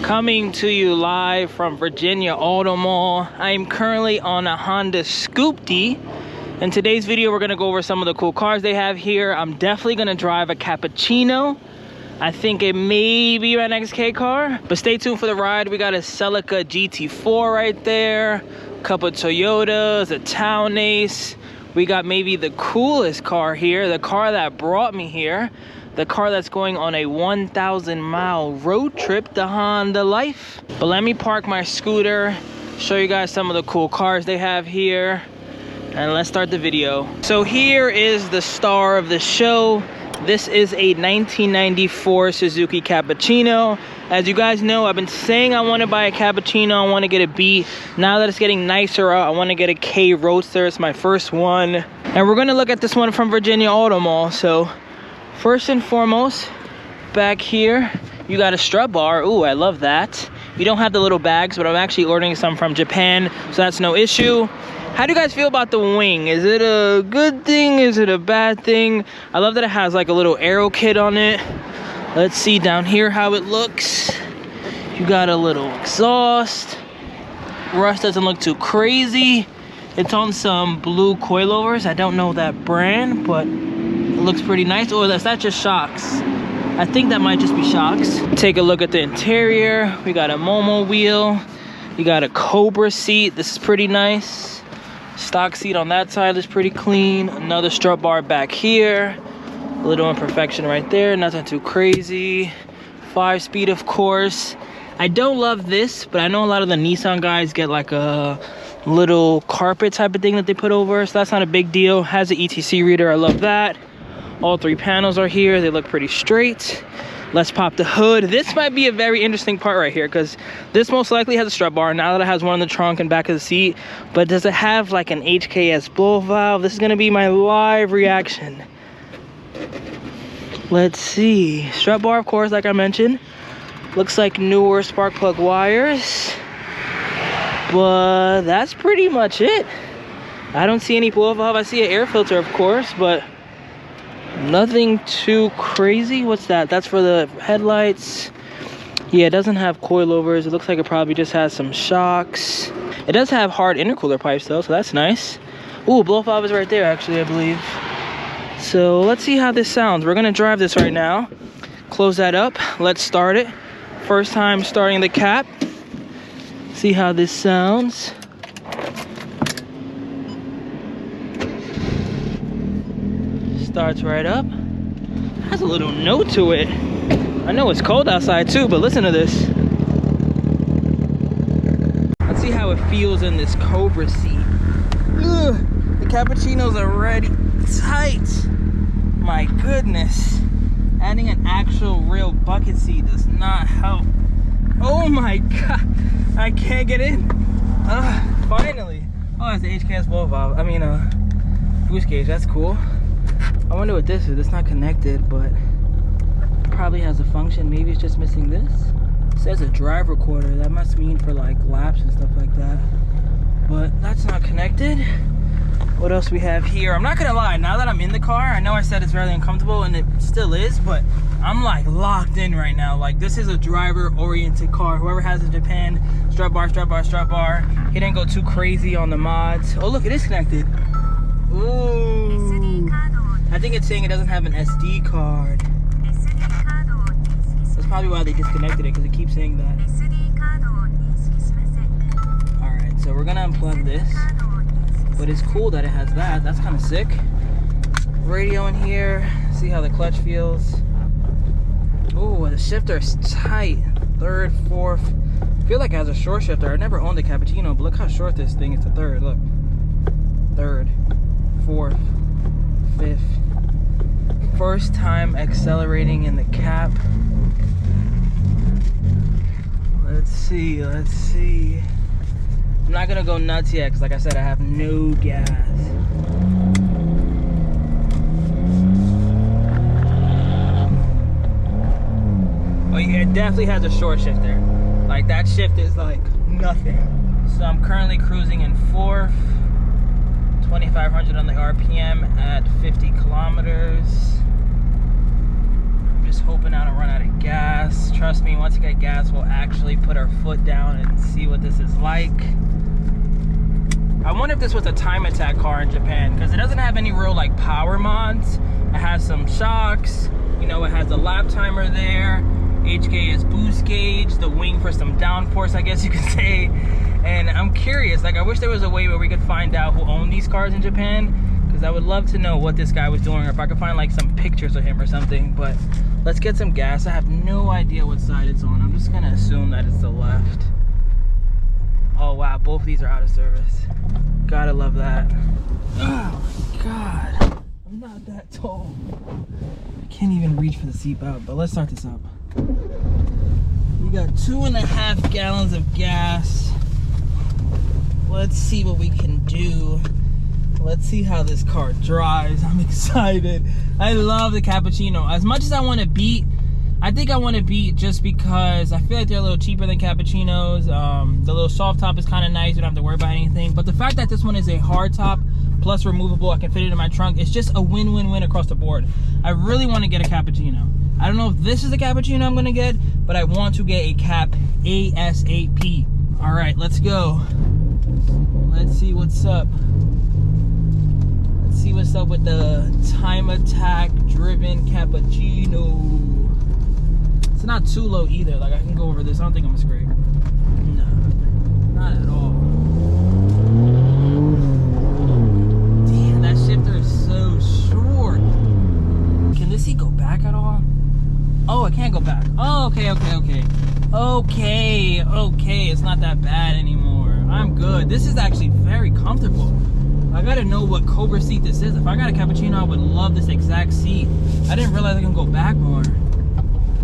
Coming to you live from Virginia Auto Mall. I am currently on a Honda Scoopty. In today's video, we're gonna go over some of the cool cars they have here. I'm definitely gonna drive a Cappuccino. I think it may be my next K car, but stay tuned for the ride. We got a Celica GT4 right there, a couple of Toyotas, a Town Ace. We got maybe the coolest car here, the car that brought me here, the car that's going on a 1,000-mile road trip, the Honda Life. But let me park my scooter, show you guys some of the cool cars they have here, and let's start the video. So here is the star of the show. This is a 1994 Suzuki Cappuccino. As you guys know, I've been saying I want to buy a Cappuccino. I want to get a B. Now that it's getting nicer out, I want to get a K Roadster. It's my first one. And we're going to look at this one from Virginia Auto Mall. So first and foremost, back here, you got a strut bar. Ooh, I love that. You don't have the little bags, but I'm actually ordering some from Japan, so that's no issue. How do you guys feel about the wing? Is it a good thing? Is it a bad thing? I love that it has like a little aero kit on it. Let's see down here how it looks. You got a little exhaust. Rust doesn't look too crazy. It's on some blue coilovers. I don't know that brand, but it looks pretty nice. Oh, that's not just shocks. I think that might just be shocks. Take a look at the interior. We got a Momo wheel. You got a Cobra seat. This is pretty nice. Stock seat on that side is pretty clean. Another strut bar back here. A little imperfection right there. Nothing too crazy. 5-speed, of course. I don't love this, but I know a lot of the Nissan guys get like a little carpet type of thing that they put over, so that's not a big deal. Has an ETC reader. I love that. All 3 panels are here. They look pretty straight. Let's pop the hood. This might be a very interesting part right here, because this most likely has a strut bar. Now that it has one in the trunk and back of the seat, but does it have like an HKS blow valve? This is gonna be my live reaction. Let's see. Strut bar, of course, like I mentioned. Looks like newer spark plug wires, but that's pretty much it. I don't see any blow valve. I see an air filter, of course, but nothing too crazy. What's that? That's for the headlights. Yeah, it doesn't have coilovers. It looks like it probably just has some shocks. It does have hard intercooler pipes though, so that's nice. Ooh, blow valve is right there actually, I believe. So let's see how this sounds. We're gonna drive this right now. Close that up. Let's start it. First time starting the CAPP. See how this sounds. Starts right up. Has a little note to it. I know it's cold outside too, but listen to this. Let's see how it feels in this Cobra seat. Ugh, the Cappuccino's already tight. My goodness. Adding an actual real bucket seat does not help. Oh my god. I can't get in. Finally. Oh, that's the HKS blow valve. I mean, boost gauge. That's cool. I wonder what this is. It's not connected, but it probably has a function. Maybe it's just missing this. It says a drive recorder. That must mean for like laps and stuff like that. But that's not connected. What else we have here? I'm not gonna lie, now that I'm in the car, I know I said it's really uncomfortable, and it still is, but I'm like locked in right now. Like, this is a driver-oriented car. Whoever has a Japan, strut bar, strut bar, strut bar. He didn't go too crazy on the mods. Oh look, it is connected. Ooh. I think it's saying it doesn't have an SD card. That's probably why they disconnected it, because it keeps saying that. Alright, so we're gonna unplug this. But it's cool that it has that. That's kind of sick. Radio in here. See how the clutch feels. Oh, the shifter is tight. 3rd, 4th. I feel like it has a short shifter. I never owned a Cappuccino, but look how short this thing is. The 3rd. Look. 3rd, 4th, 5th. First time accelerating in the CAPP. Let's see. Let's see. I'm not gonna go nuts yet, because like I said, I have no gas. Oh yeah, it definitely has a short shifter. Like, that shift is like nothing. So I'm currently cruising in 4th, 2,500 on the RPM at 50 kilometers. I'm just hoping I don't run out of gas. Trust me, once I get gas, we'll actually put our foot down and see what this is like. I wonder if this was a time attack car in Japan, because it doesn't have any real like power mods. It has some shocks, you know, it has a lap timer there. HK is boost gauge, the wing for some downforce, I guess you could say. And I'm curious, like I wish there was a way where we could find out who owned these cars in Japan, because I would love to know what this guy was doing, or if I could find like some pictures of him or something. But let's get some gas. I have no idea what side it's on. I'm just gonna assume that it's the left. Oh wow, both of these are out of service. Gotta love that. Oh my God, I'm not that tall. I can't even reach for the seatbelt, but let's start this up. We got 2.5 gallons of gas. Let's see what we can do. Let's see how this car drives. I'm excited. I love the Cappuccino. As much as I want to beat, I think I want to beat just because I feel like they're a little cheaper than Cappuccinos. The little soft top is kind of nice. You don't have to worry about anything. But the fact that this one is a hard top plus removable, I can fit it in my trunk. It's just a win-win-win across the board. I really want to get a Cappuccino. I don't know if this is the Cappuccino I'm going to get, but I want to get a CAPP ASAP. All right, let's go. Let's see what's up. Let's see what's up with the time attack driven Cappuccino. It's not too low either. Like I can go over this. I don't think I'm gonna scrape. No, not at all. Damn, that shifter is so short. Can this seat go back at all? Oh, it can't go back. Oh, okay. Okay, it's not that bad anymore. I'm good. This is actually very comfortable. I gotta know what Cobra seat this is. If I got a Cappuccino, I would love this exact seat. I didn't realize I can go back more.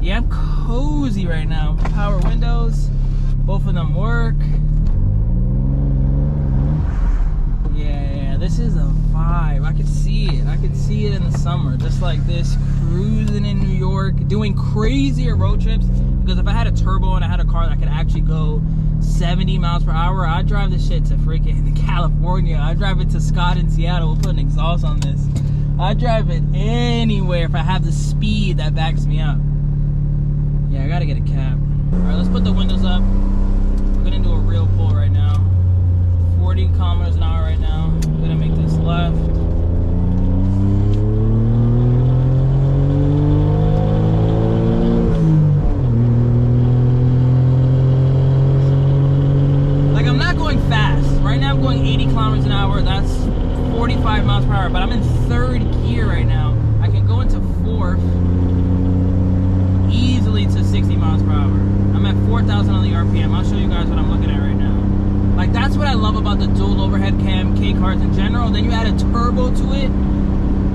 Yeah, I'm cozy right now. Power windows, both of them work. Yeah, this is a vibe. I could see it. I could see it in the summer, just like this, cruising in New York, doing crazier road trips. Because if I had a turbo and I had a car that could actually go 70 miles per hour, I'd drive this shit to freaking California. I'd drive it to Scott in Seattle. We'll put an exhaust on this. I'd drive it anywhere if I have the speed that backs me up. Yeah, I gotta get a cab. All right, let's put the windows up. We're gonna do a real pull right now. 40 kilometers an hour right now. I'm gonna make this left. Like I'm not going fast. Right now I'm going 80 kilometers an hour. That's 45 miles per hour, but I'm in third gear right now. I can go into fourth. Easily to 60 miles per hour. I'm at 4,000 on the RPM. I'll show you guys what I'm looking at right now. Like that's what I love about the dual overhead cam K cars in general. Then you add a turbo to it.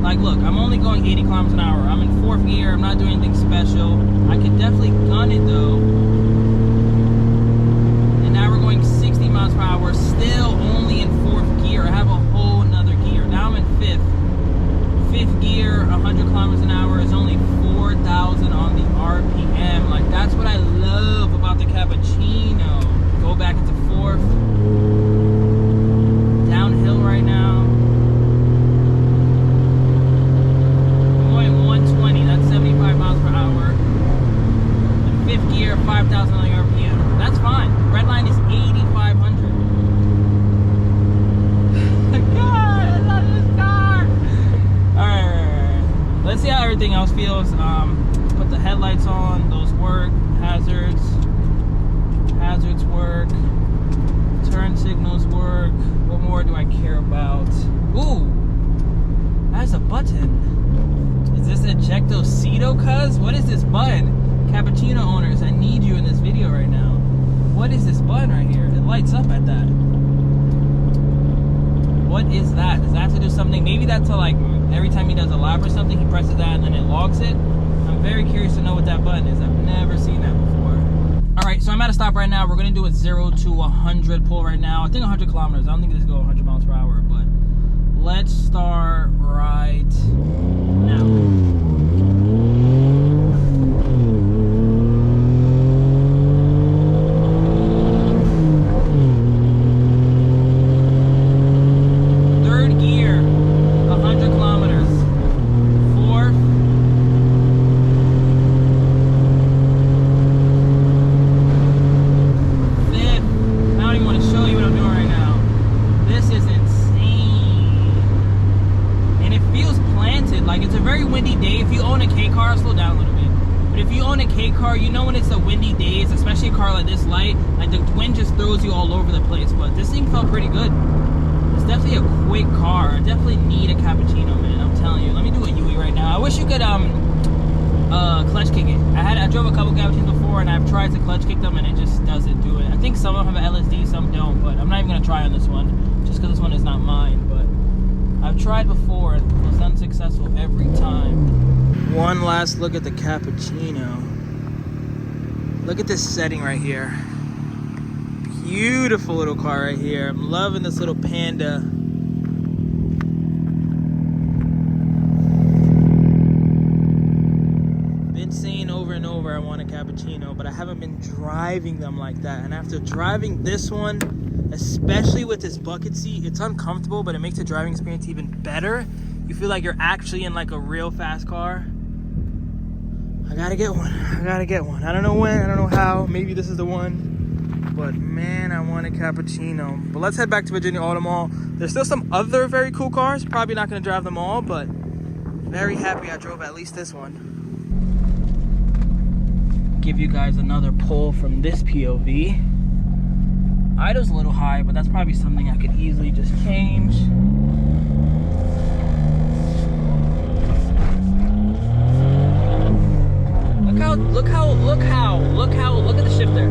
Like look, I'm only going 80 kilometers an hour. I'm in fourth gear. I'm not doing anything special. I could definitely gun it though. And now we're going 60 miles per hour. Still only in fourth gear. I have a whole nother gear. Now I'm in fifth. Fifth gear, 100 kilometers an hour is only 4,000 on the RPM. Like that's what I love about the Cappuccino. Go back into fourth. Downhill right now. I'm going 120, that's 75 miles per hour. And fifth gear, 5,000 on the RPM. That's fine. Red line is 8,500. God, I love this car. Alright. Let's see how everything else feels. Put the headlights on, those work. Hazards work. Turn signals work. What more do I care about? Ooh, that's a button. Is this ejectocito, cuz? What is this button? Cappuccino owners, I need you in this video right now. What is this button right here? It lights up at that. What is that? Does that have to do something? Maybe that's to like, every time he does a lap or something, he presses that and then it logs it. I'm very curious to know what that button is. I've never seen that before. All right, so I'm at a stop right now. We're gonna do a 0 to 100 pull right now. I think 100 kilometers. I don't think this go 100 miles per hour, but let's start right now. car like this light, like the wind just throws you all over the place. But this thing felt pretty good. It's definitely a quick car. I definitely need a cappuccino, man. I'm telling you. Let me do a UE right now. I wish you could clutch kick it. I drove a couple cappuccinos before, and I've tried to clutch kick them, and it just doesn't do it. I think some of them have an LSD, some don't, but I'm not even gonna try on this one, just because this one is not mine. But I've tried before and was unsuccessful every time. One last look at the cappuccino. Look at this setting right here. Beautiful little car right here. I'm loving this little panda. Been saying over and over I want a cappuccino, but I haven't been driving them like that. And after driving this one, especially with this bucket seat, it's uncomfortable, but it makes the driving experience even better. You feel like you're actually in like a real fast car. I gotta get one. I gotta get one. I don't know when, I don't know how. Maybe this is the one. But man, I want a cappuccino. But let's head back to Virginia Auto Mall. There's still some other very cool cars. Probably not gonna drive them all, but very happy I drove at least this one. Give you guys another pull from this POV. Idle's a little high, but that's probably something I could easily just change. Look at the shifter.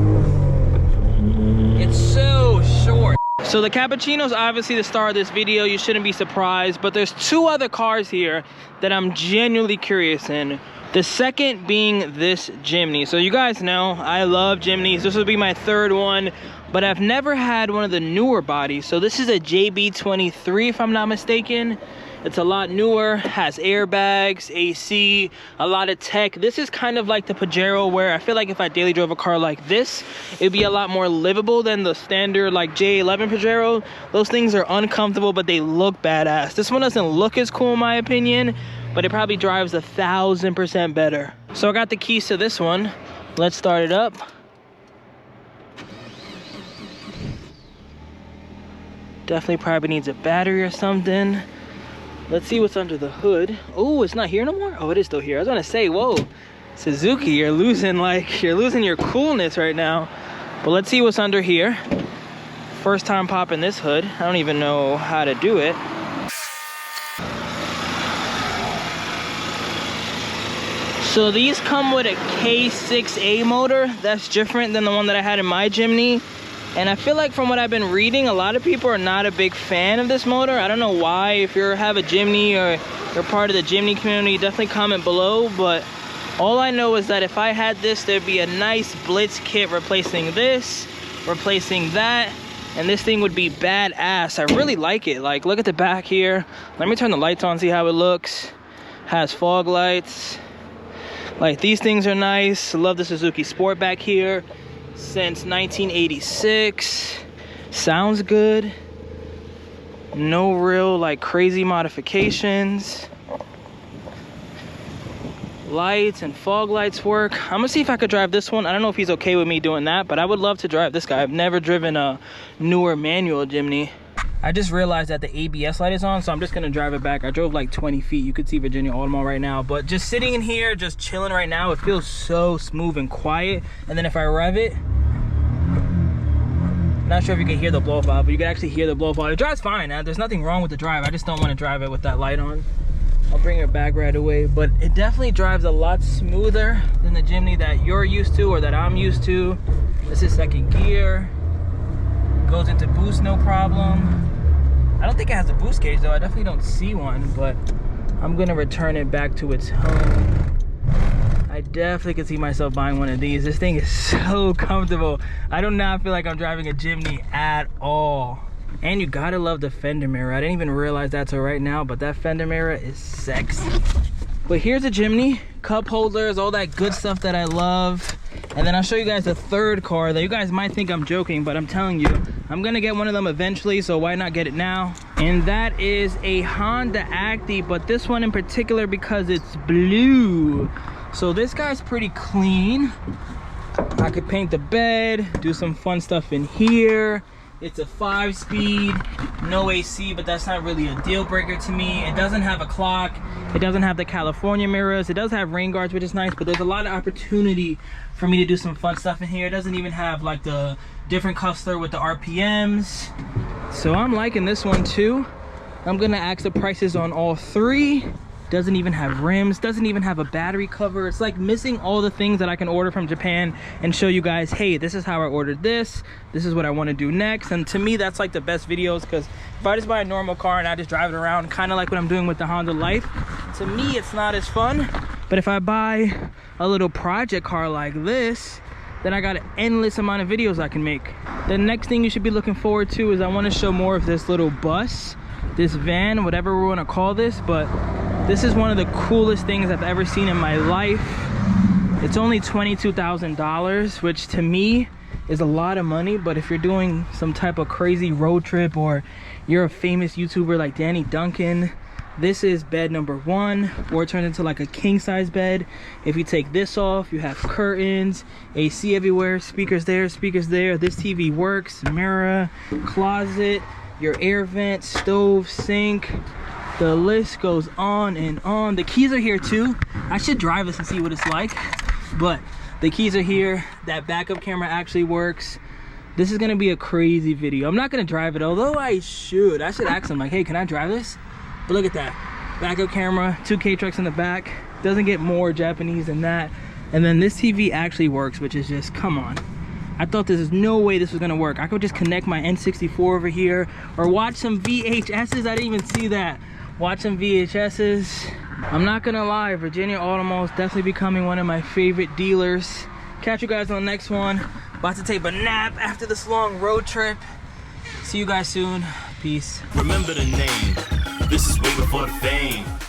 It's so short. So the cappuccino's obviously the star of this video. You shouldn't be surprised, but there's two other cars here that I'm genuinely curious in. The second being this Jimny. So you guys know I love Jimnys. This will be my third one, but I've never had one of the newer bodies. So this is a JB23 if I'm not mistaken. It's a lot newer, has airbags, AC, a lot of tech. This is kind of like the Pajero, where I feel like if I daily drove a car like this, it'd be a lot more livable than the standard like J11 Pajero. Those things are uncomfortable, but they look badass. This one doesn't look as cool in my opinion, but it probably drives 1000% better. So I got the keys to this one. Let's start it up. Definitely probably needs a battery or something. Let's see what's under the hood. Oh, it's not here no more? Oh, it is still here. I was gonna say, whoa, Suzuki, you're losing your coolness right now. But let's see what's under here. First time popping this hood. I don't even know how to do it. So these come with a K6A motor. That's different than the one that I had in my Jimny. And I feel like from what I've been reading, a lot of people are not a big fan of this motor. I don't know why. If you have a Jimny or you're part of the Jimny community, definitely comment below. But all I know is that if I had this, there'd be a nice Blitz kit replacing this, replacing that, and this thing would be badass. I really like it. Like, look at the back here. Let me turn the lights on, see how it looks. Has fog lights. Like, these things are nice. I love the Suzuki Sport back here. Since 1986. Sounds good. No real like crazy modifications. Lights and fog lights work. I'm gonna see if I could drive this one. I don't know if he's okay with me doing that, but I would love to drive this guy. I've never driven a newer manual Jimny. I just realized that the ABS light is on, so I'm just gonna drive it back. I drove like 20 feet. You could see Virginia Auto Mall right now, but just sitting in here, just chilling right now, it feels so smooth and quiet. And then if I rev it, not sure if you can hear the blow off valve, but you can actually hear the blow off valve. It drives fine. There's nothing wrong with the drive. I just don't want to drive it with that light on. I'll bring it back right away, but it definitely drives a lot smoother than the Jimny that you're used to or that I'm used to. This is second gear. Goes into boost, no problem. I don't think it has a boost cage though. I definitely don't see one, but I'm gonna return it back to its home. I definitely can see myself buying one of these. This thing is so comfortable. I do not feel like I'm driving a Jimny at all. And you gotta love the fender mirror. I didn't even realize that till right now, but that fender mirror is sexy. But here's a Jimny, cup holders, all that good stuff that I love. And then I'll show you guys the third car that you guys might think I'm joking, but I'm telling you, I'm gonna get one of them eventually, so why not get it now? And that is a Honda Acty, but this one in particular because it's blue. So this guy's pretty clean. I could paint the bed, do some fun stuff in here. It's a 5-speed, no AC, but that's not really a deal breaker to me. It doesn't have a clock. It doesn't have the California mirrors. It does have rain guards, which is nice, but there's a lot of opportunity for me to do some fun stuff in here. It doesn't even have like the different cluster with the RPMs. So I'm liking this one too. I'm gonna ask the prices on all three. Doesn't even have rims, doesn't even have a battery cover. It's like missing all the things that I can order from Japan and show you guys, hey, this is how I ordered this is what I want to do next. And to me, that's like the best videos, because if I just buy a normal car and I just drive it around, kind of like what I'm doing with the Honda Life, to me it's not as fun. But if I buy a little project car like this, then I got an endless amount of videos I can make. The next thing you should be looking forward to is I want to show more of this little bus, this van, whatever we want to call this, but this is one of the coolest things I've ever seen in my life. It's only $22,000, which to me is a lot of money, but if you're doing some type of crazy road trip or you're a famous YouTuber like Danny Duncan, this is bed number 1, or it turns into like a king size bed. If you take this off, you have curtains, AC everywhere, speakers there, speakers there. This TV works, mirror, closet, your air vent, stove, sink. The list goes on and on. The keys are here too. I should drive this and see what it's like, but the keys are here. That backup camera actually works. This is gonna be a crazy video. I'm not gonna drive it, although I should ask them like, hey, can I drive this? But look at that, backup camera, 2K trucks in the back. Doesn't get more Japanese than that. And then this TV actually works, which is just, come on. I thought there's no way this was gonna work. I could just connect my N64 over here or watch some VHSs. I didn't even see that. Watch some VHSs. I'm not gonna lie, Virginia Auto Mall is definitely becoming one of my favorite dealers. Catch you guys on the next one. About to take a nap after this long road trip. See you guys soon. Peace. Remember the name. This is way before the fame.